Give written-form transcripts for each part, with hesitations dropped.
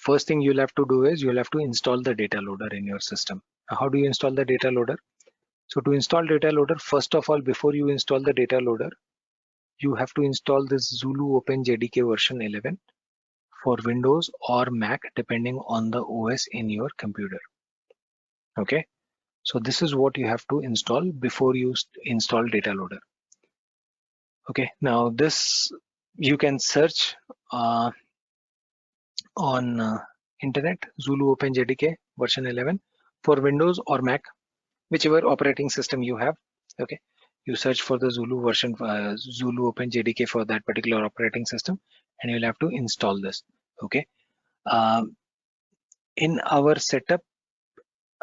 first thing you'll have to do is you'll have to install the data loader in your system. Now, how do you install the data loader? So to install data loader, first of all, before you install the data loader, you have to install this Zulu OpenJDK version 11 for Windows or Mac, depending on the OS in your computer. Okay, so this is what you have to install before you install data loader. Okay, now this you can search on internet, Zulu OpenJDK version 11 for Windows or Mac, whichever operating system you have. Okay, you search for the Zulu version, Zulu OpenJDK for that particular operating system, and you'll have to install this. Okay, in our setup,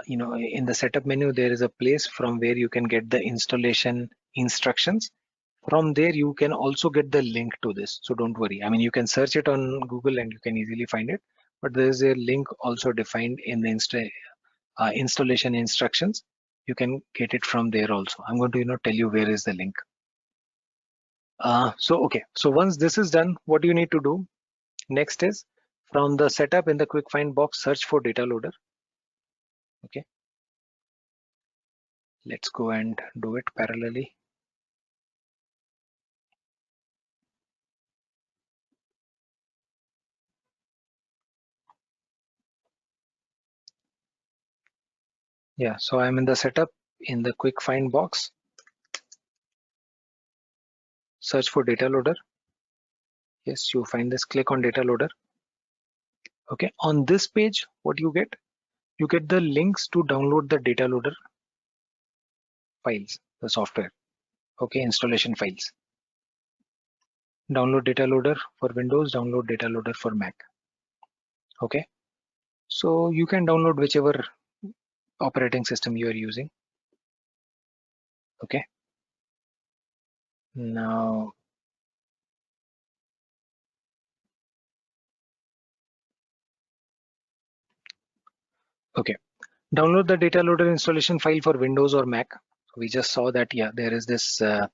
in the setup menu, there is a place from where you can get the installation instructions. From there, you can also get the link to this. So don't worry. I mean, you can search it on Google and you can easily find it. But there is a link also defined in the installation instructions. You can get it from there also. I'm going to tell you where is the link. Okay. So once this is done, what you need to do next is from the setup in the quick find box, search for data loader. Okay. Let's go and do it parallelly. Yeah, so I'm in the setup in the quick find box. Search for data loader. Yes, you find this, click on data loader. Okay, on this page, what you get the links to download the data loader files, the software. Okay, installation files. Download data loader for Windows, download data loader for Mac. Okay, so you can download whichever operating system you are using. Okay, now okay, download the data loader installation file for Windows or Mac. We just saw that, yeah, there is this under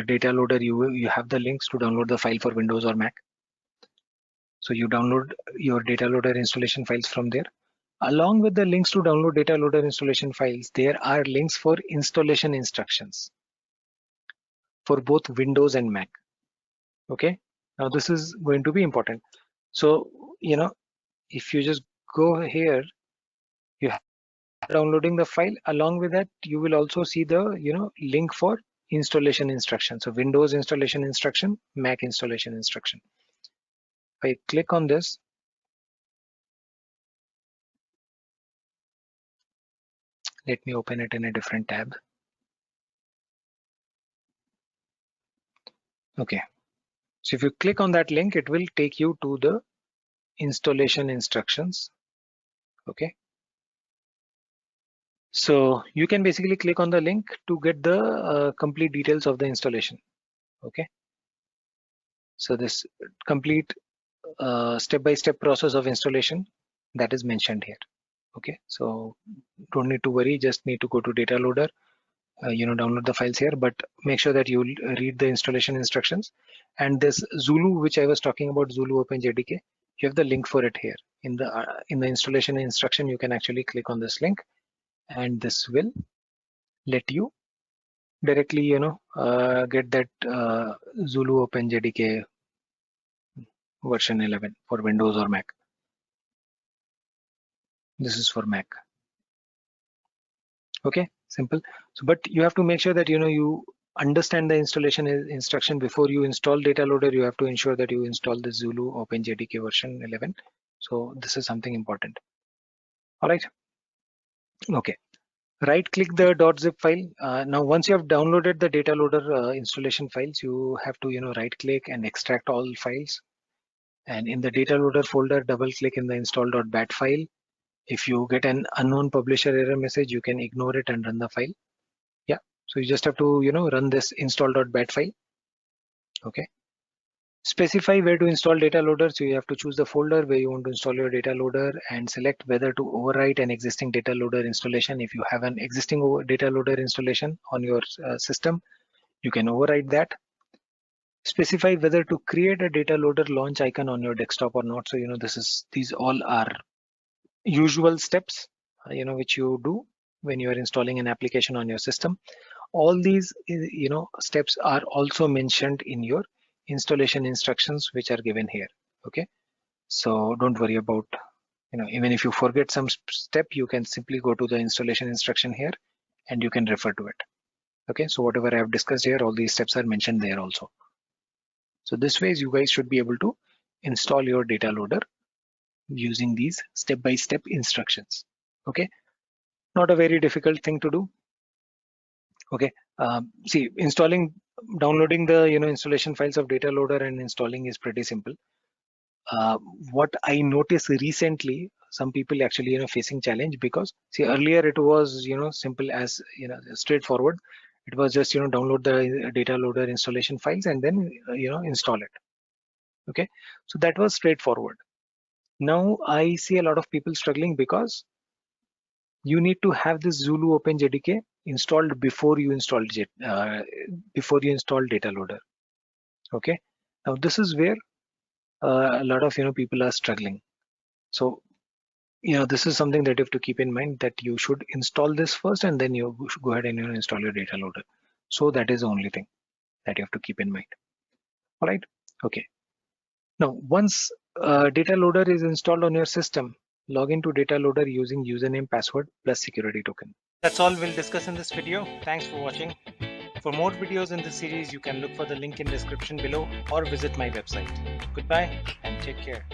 data loader you have the links to download the file for Windows or Mac. So you download your data loader installation files from there. Along with the links to download data loader installation files, there are links for installation instructions for both Windows and Mac. Okay, now this is going to be important. So if you just go here, you have downloading the file. Along with that, you will also see the link for installation instruction. So Windows installation instruction, Mac installation instruction. If I click on this, let me open it in a different tab. Okay, so if you click on that link, it will take you to the installation instructions. Okay, so you can basically click on the link to get the complete details of the installation. Okay, so this complete step-by-step process of installation that is mentioned here. Okay, so don't need to worry, just need to go to data loader, download the files here, but make sure that you read the installation instructions. And this Zulu, which I was talking about, Zulu OpenJDK, you have the link for it here in the installation instruction. You can actually click on this link, and this will let you directly get that Zulu OpenJDK version 11 for Windows or Mac. This is for Mac. Okay, simple. So but you have to make sure that you understand the installation instruction before you install data loader. You have to ensure that you install the Zulu OpenJDK version 11. So this is something important. All right, okay, right click the .zip file. Now once you have downloaded the data loader installation files, you have to right click and extract all files, and in the data loader folder, double click in the install.bat file. If you get an unknown publisher error message, you can ignore it and run the file. Yeah, so you just have to run this install.bat file. Okay, specify where to install data loader. So you have to choose the folder where you want to install your data loader and select whether to overwrite an existing data loader installation. If you have an existing data loader installation on your system, you can overwrite that. Specify whether to create a data loader launch icon on your desktop or not. So these all are usual steps which you do when you are installing an application on your system. All these steps are also mentioned in your installation instructions, which are given here. Okay, so don't worry about even if you forget some step, you can simply go to the installation instruction here and you can refer to it. Okay, so whatever I have discussed here, all these steps are mentioned there also. So this way you guys should be able to install your data loader using these step-by-step instructions. Okay, not a very difficult thing to do. Okay, see, downloading the installation files of data loader and installing is pretty simple. What I noticed recently, some people actually facing challenge, because see, earlier it was simple as straightforward. It was just download the data loader installation files and then install it. Okay, so that was straightforward. Now I see a lot of people struggling because you need to have this Zulu OpenJDK installed before you install data loader. Okay, now this is where a lot of people are struggling. So this is something that you have to keep in mind, that you should install this first and then you should go ahead and install your data loader. So that is the only thing that you have to keep in mind. All right. Okay. Now once data loader is installed on your system, log into data loader using username, password plus security token. That's all we'll discuss in this video. Thanks for watching. For more videos in this series, you can look for the link in description below or visit my website. Goodbye and take care.